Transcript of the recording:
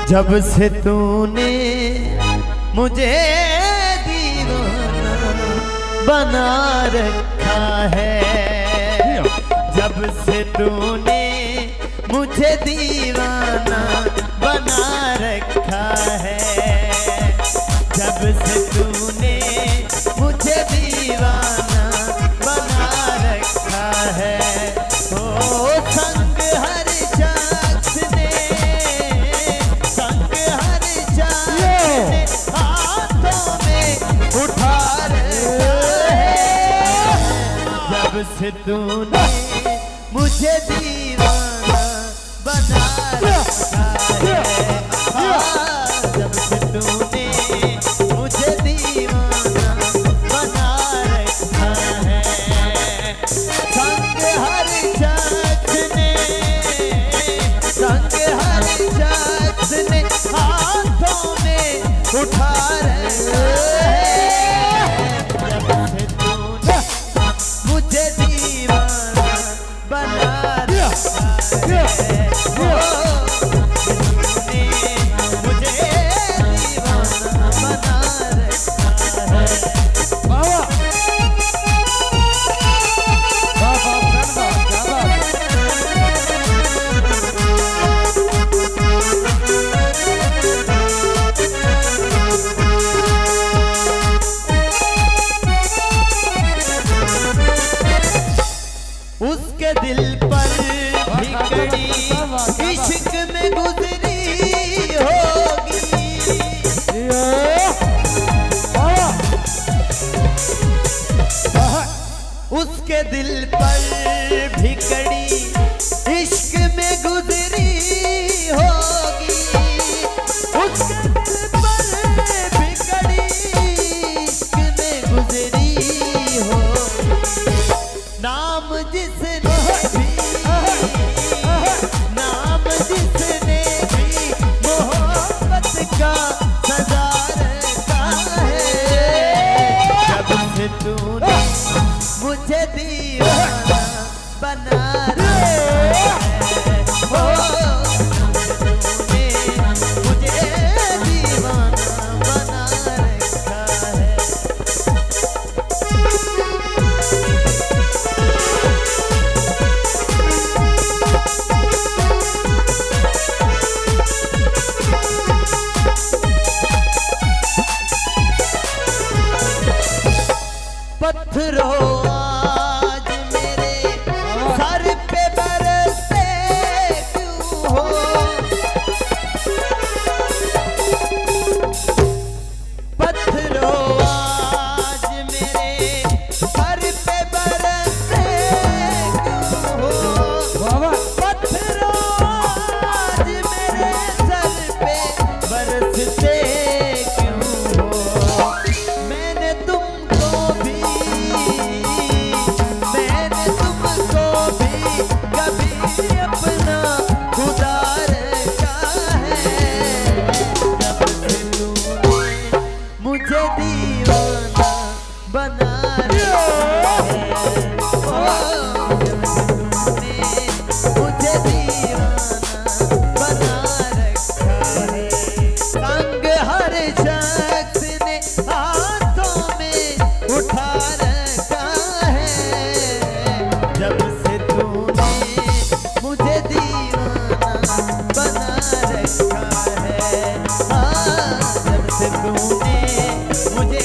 जब से तूने मुझे दीवाना बना रखा है, जब से तूने मुझे दीवाना बना रखा है, जब से तूने मुझे दीवाना बना रखा है। ओ संग हर शख्स ने, संग हर शख्स ने हाथों में उठा रखा है, जब से तूने मुझे दीवाना बना रखा है, जब से तूने मुझे दीवाना बना रखा है। संग हर शख्स ने, संग हर शख्स ने हाथों में उठा रखा है, जब से तूने मुझे दीवाना बना रखा है। उसके दिल पर भिखड़ी इश्क में गुजरी होगी, उसके दिल पर भिखड़ी इश्क में गुजरी होगी, उसके दिल पर भिखड़ी इश्क में गुजरी होगी। नाम जिसने भी, नाम जिसने भी मोहब्बत का सजा रखा है, जब से तूने मुझे दीवाना बना रखा है, तूने मुझे दीवाना बना रखा है। पत्थरों आज मेरे सर पे बरसते क्यों हो, पत्थरों आज मेरे सर पे बरसते क्यों हो, पत्थरों आज मेरे सर पे बरसते क्यों हो। मैंने तुमको भी अपना खुदा रखा है, जब से तूने मुझे दीवाना बना रखा है, जब से तूने मुझे दीवाना बना रखा है। संग हर शख्स ने हाथों में उठा रखा है, जब से तूने मुझे दीवाना बना रखा है, जब से तूने मुझे